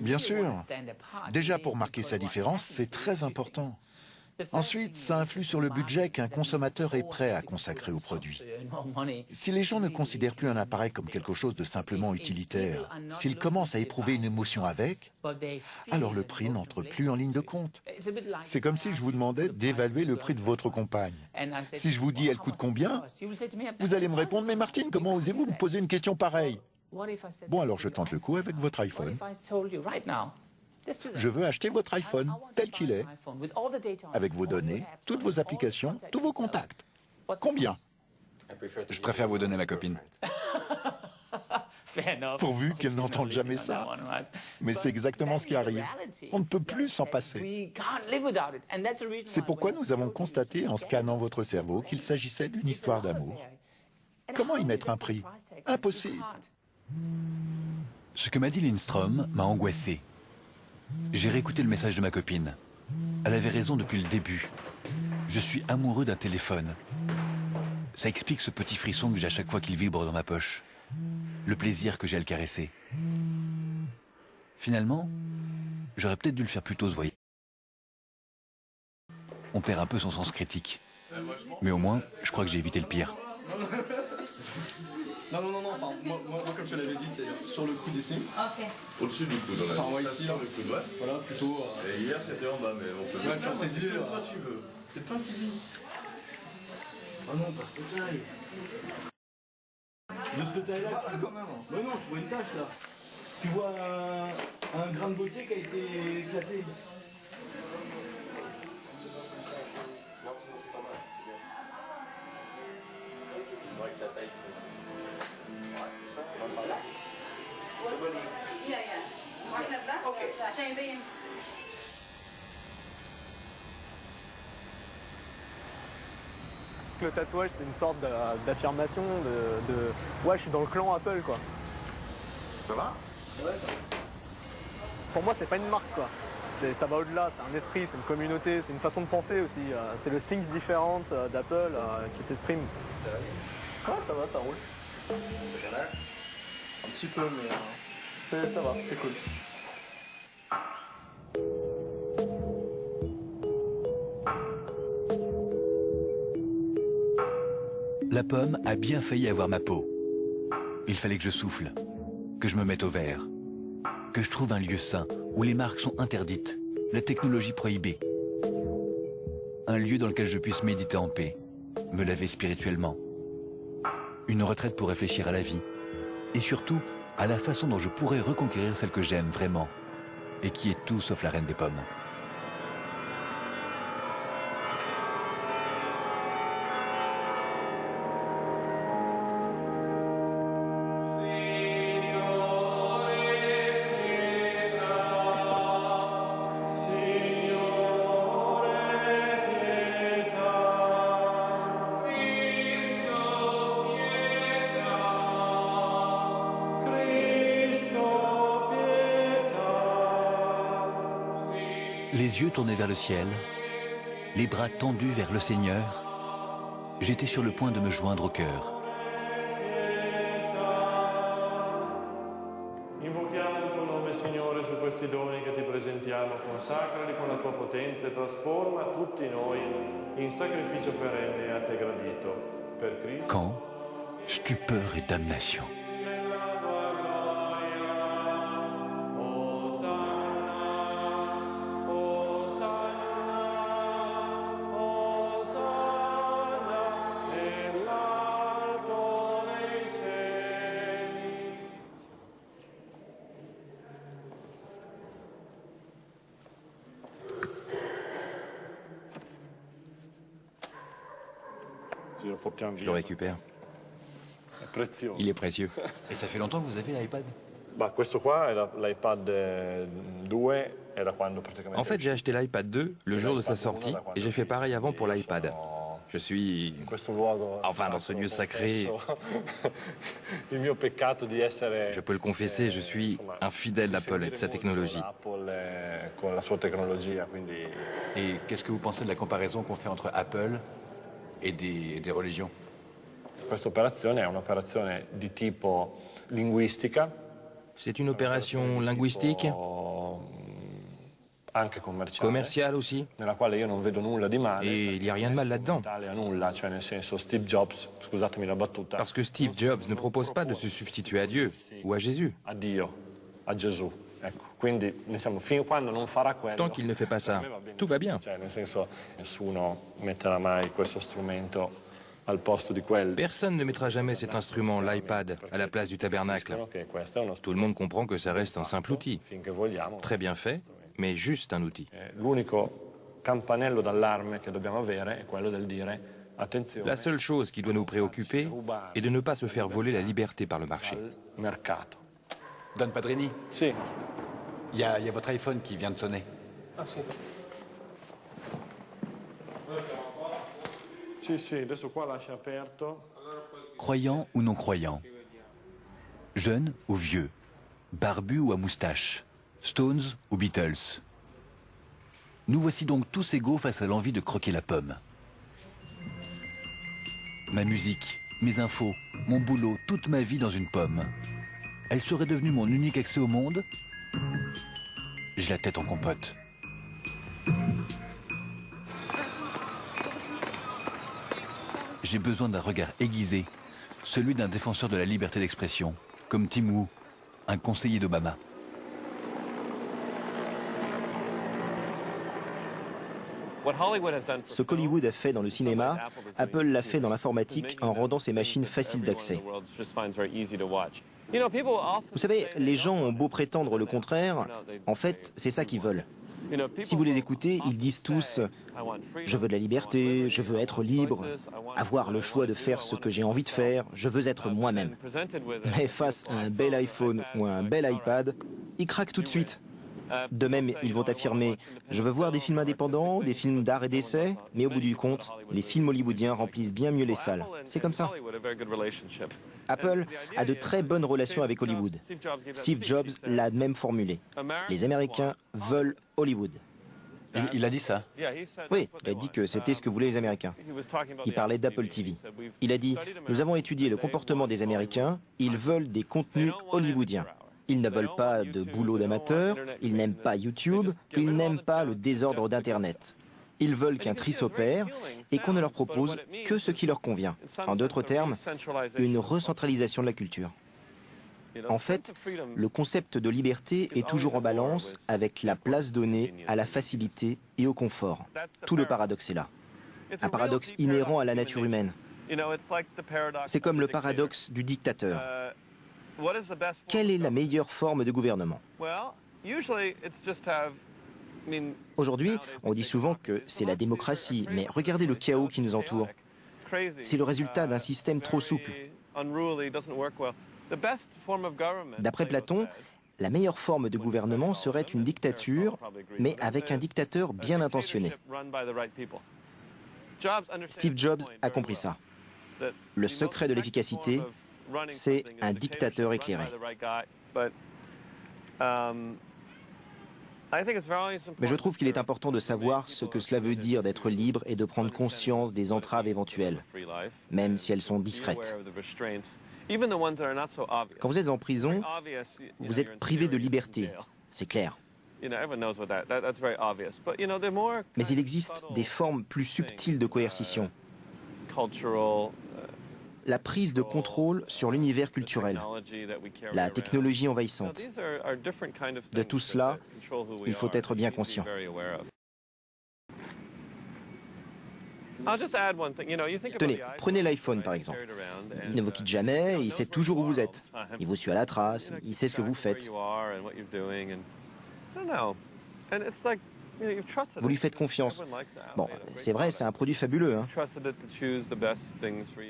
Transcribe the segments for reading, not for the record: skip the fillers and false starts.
Bien sûr. Déjà, pour marquer sa différence, c'est très important. Ensuite, ça influe sur le budget qu'un consommateur est prêt à consacrer au produit. Si les gens ne considèrent plus un appareil comme quelque chose de simplement utilitaire, s'ils commencent à éprouver une émotion avec, alors le prix n'entre plus en ligne de compte. C'est comme si je vous demandais d'évaluer le prix de votre compagne. Si je vous dis elle coûte combien, vous allez me répondre « Mais Martine, comment osez-vous me poser une question pareille ?» Bon, alors je tente le coup avec votre iPhone. Je veux acheter votre iPhone tel qu'il est, avec vos données, toutes vos applications, tous vos contacts. Combien? Je préfère vous donner ma copine. Pourvu qu'elle n'entende jamais ça. Mais c'est exactement ce qui arrive. On ne peut plus s'en passer. C'est pourquoi nous avons constaté en scannant votre cerveau qu'il s'agissait d'une histoire d'amour. Comment y mettre un prix? Impossible. Ce que m'a dit Lindstrom m'a angoissé. J'ai réécouté le message de ma copine. Elle avait raison depuis le début. Je suis amoureux d'un téléphone. Ça explique ce petit frisson que j'ai à chaque fois qu'il vibre dans ma poche. Le plaisir que j'ai à le caresser. Finalement, j'aurais peut-être dû le faire plus tôt ce voyage. On perd un peu son sens critique. Mais au moins, je crois que j'ai évité le pire. Non, enfin, moi comme je l'avais dit, c'est sur le coude ici. Ok. Au-dessus du coude, Enfin, ouais, ici, sur le coude, ouais. Voilà, plutôt... Et hier, c'était en bas, mais on peut... Ouais, quand c'est dur, toi tu veux. C'est toi qui dis. Ah non, pas cette taille. De cette taille-là, quand même. Mais non, tu vois une tache, là. Tu vois un grain de beauté qui a été éclaté. Le tatouage, c'est une sorte d'affirmation de... Ouais, je suis dans le clan Apple, quoi. Ça va? Ouais. Pour moi, c'est pas une marque, quoi. Ça va au-delà, c'est un esprit, c'est une communauté, c'est une façon de penser aussi. C'est le think different d'Apple qui s'exprime. Ouais, ça va, ça roule. Un petit peu, mais ça va, c'est cool. La pomme a bien failli avoir ma peau. Il fallait que je souffle, que je me mette au vert, que je trouve un lieu sain où les marques sont interdites, la technologie prohibée. Un lieu dans lequel je puisse méditer en paix, me laver spirituellement. Une retraite pour réfléchir à la vie et surtout à la façon dont je pourrais reconquérir celle que j'aime vraiment et qui est tout sauf la reine des pommes. Les yeux tournés vers le ciel, les bras tendus vers le Seigneur, j'étais sur le point de me joindre au cœur. Invochiamo il tuo nome, Signore, su questi doni che ti presentiamo, consacrali con la tua potenza e trasforma tutti noi in sacrificio perenne a te gradito. Per Cristo. Quand stupeur et damnation. Je le récupère. Il est précieux. Et ça fait longtemps que vous avez l'iPad? En fait, j'ai acheté l'iPad 2 le jour de sa sortie et j'ai fait pareil avant pour l'iPad. Je suis... Enfin, dans ce lieu sacré... Je peux le confesser, je suis un fidèle d'Apple et de sa technologie. Et qu'est-ce que vous pensez de la comparaison qu'on fait entre Apple et des religions? Questa operazione è un'operazione di tipo linguistica C'est une opération linguistique, anche commerciale, commerciale aussi. nella quale io non vedo nulla di male. Et il n'y a rien de mal là-dedans. Italia nulla, cioè nel senso Steve Jobs, scusatemi la battuta, Parce que Steve Jobs ne propose pas de se substituer à Dieu ou à Jésus. a Dio, a Gesù. Ecco, quindi diciamo, fin quando non farà quello, Tant qu'il ne fait pas ça, tout va bien. cioè nel senso nessuno metterà mai questo strumento al posto di quello. Personne ne mettra jamais cet instrument, l'iPad, à la place du tabernacle. Che questo è uno Tout le monde comprend que ça reste un simple outil. finché vogliamo. Très bien fait, mais juste un outil. L'unico campanello d'allarme che dobbiamo avere è quello del dire attenzione La seule chose qui doit nous préoccuper est de ne pas se faire voler la liberté par le marché. al mercato. Don Padrini, Sì, il y a votre iPhone qui vient de sonner. sì, adesso qua lascia aperto. Croyant ou non croyant, jeune ou vieux, barbu ou à moustache, Stones ou Beatles. Nous voici donc tous égaux face à l'envie de croquer la pomme. Ma musique, mes infos, mon boulot, toute ma vie dans une pomme. Elle serait devenue mon unique accès au monde? J'ai la tête en compote. J'ai besoin d'un regard aiguisé, celui d'un défenseur de la liberté d'expression, comme Tim Wu, un conseiller d'Obama. Ce qu'Hollywood a fait dans le cinéma, Apple l'a fait dans l'informatique en rendant ses machines faciles d'accès. Vous savez, les gens ont beau prétendre le contraire, en fait, c'est ça qu'ils veulent. Si vous les écoutez, ils disent tous « Je veux de la liberté, je veux être libre, avoir le choix de faire ce que j'ai envie de faire, je veux être moi-même. » Mais face à un bel iPhone ou à un bel iPad, ils craquent tout de suite. De même, ils vont affirmer « Je veux voir des films indépendants, des films d'art et d'essai, mais au bout du compte, les films hollywoodiens remplissent bien mieux les salles. » C'est comme ça. Apple a de très bonnes relations avec Hollywood. Steve Jobs l'a même formulé. Les Américains veulent Hollywood. Il a dit ça. Oui, il a dit que c'était ce que voulaient les Américains. Il parlait d'Apple TV. Il a dit « Nous avons étudié le comportement des Américains, ils veulent des contenus hollywoodiens. Ils ne veulent pas de boulot d'amateur, ils n'aiment pas YouTube, ils n'aiment pas le désordre d'Internet. Ils veulent qu'un tri s'opère et qu'on ne leur propose que ce qui leur convient. En d'autres termes, une recentralisation de la culture. En fait, le concept de liberté est toujours en balance avec la place donnée à la facilité et au confort. Tout le paradoxe est là. Un paradoxe inhérent à la nature humaine. C'est comme le paradoxe du dictateur. Quelle est la meilleure forme de gouvernement? Aujourd'hui, on dit souvent que c'est la démocratie, mais regardez le chaos qui nous entoure. C'est le résultat d'un système trop souple. D'après Platon, la meilleure forme de gouvernement serait une dictature, mais avec un dictateur bien intentionné. Steve Jobs a compris ça. Le secret de l'efficacité, c'est un dictateur éclairé. Mais je trouve qu'il est important de savoir ce que cela veut dire d'être libre et de prendre conscience des entraves éventuelles, même si elles sont discrètes. Quand vous êtes en prison, vous êtes privé de liberté, c'est clair. Mais il existe des formes plus subtiles de coercition. La prise de contrôle sur l'univers culturel, la technologie envahissante. De tout cela, il faut être bien conscient. Tenez, prenez l'iPhone par exemple. Il ne vous quitte jamais, il sait toujours où vous êtes. Il vous suit à la trace, il sait ce que vous faites. Vous lui faites confiance. Bon, c'est vrai, c'est un produit fabuleux, hein.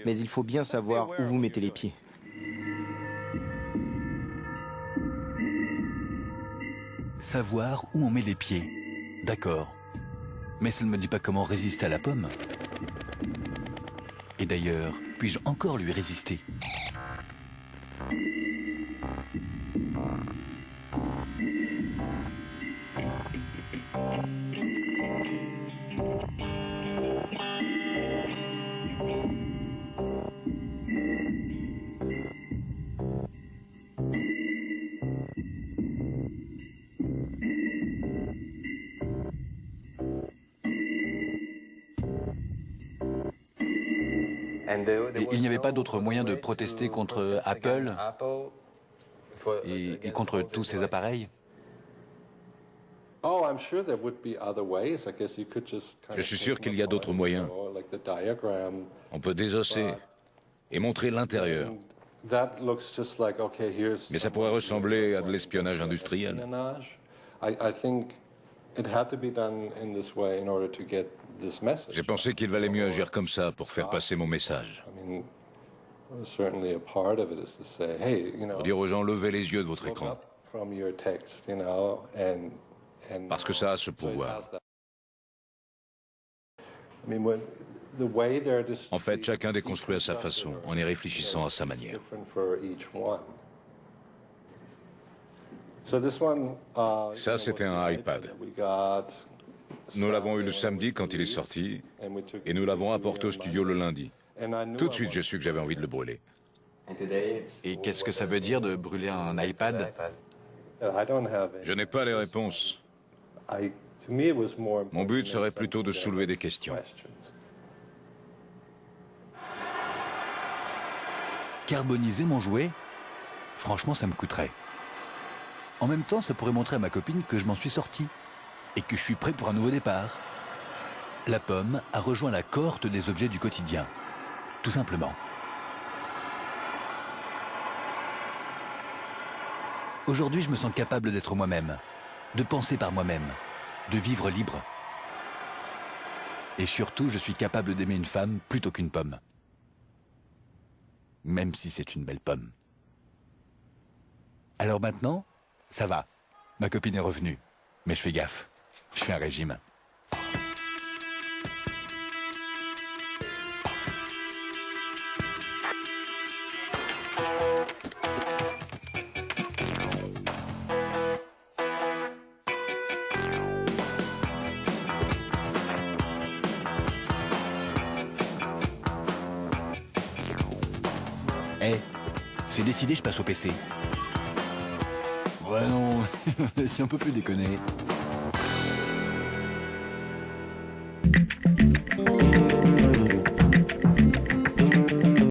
Mais il faut bien savoir où vous mettez les pieds. Savoir où on met les pieds. D'accord. Mais ça ne me dit pas comment résister à la pomme. Et d'ailleurs, puis-je encore lui résister? Et il n'y avait pas d'autre moyen de protester contre Apple et contre tous ces appareils? Je suis sûr qu'il y a d'autres moyens. On peut désosser et montrer l'intérieur. Mais ça pourrait ressembler à de l'espionnage industriel. J'ai pensé qu'il valait mieux agir comme ça pour faire passer mon message. Pour dire aux gens, levez les yeux de votre écran. Parce que ça a ce pouvoir. En fait, chacun déconstruit à sa façon, en y réfléchissant à sa manière. Ça, c'était un iPad. Nous l'avons eu le samedi quand il est sorti, et nous l'avons apporté au studio le lundi. Tout de suite, j'ai su que j'avais envie de le brûler. Et qu'est-ce que ça veut dire de brûler un iPad? Je n'ai pas les réponses. Mon but serait plutôt de soulever des questions. Carboniser mon jouet? Franchement, ça me coûterait. En même temps, ça pourrait montrer à ma copine que je m'en suis sorti et que je suis prêt pour un nouveau départ. La pomme a rejoint la cohorte des objets du quotidien, tout simplement. Aujourd'hui, je me sens capable d'être moi-même, de penser par moi-même, de vivre libre. Et surtout, je suis capable d'aimer une femme plutôt qu'une pomme. Même si c'est une belle pomme. Alors maintenant, ça va. Ma copine est revenue. Mais je fais gaffe. Je fais un régime. C'est décidé, je passe au PC. Ouais non, si on peut plus déconner.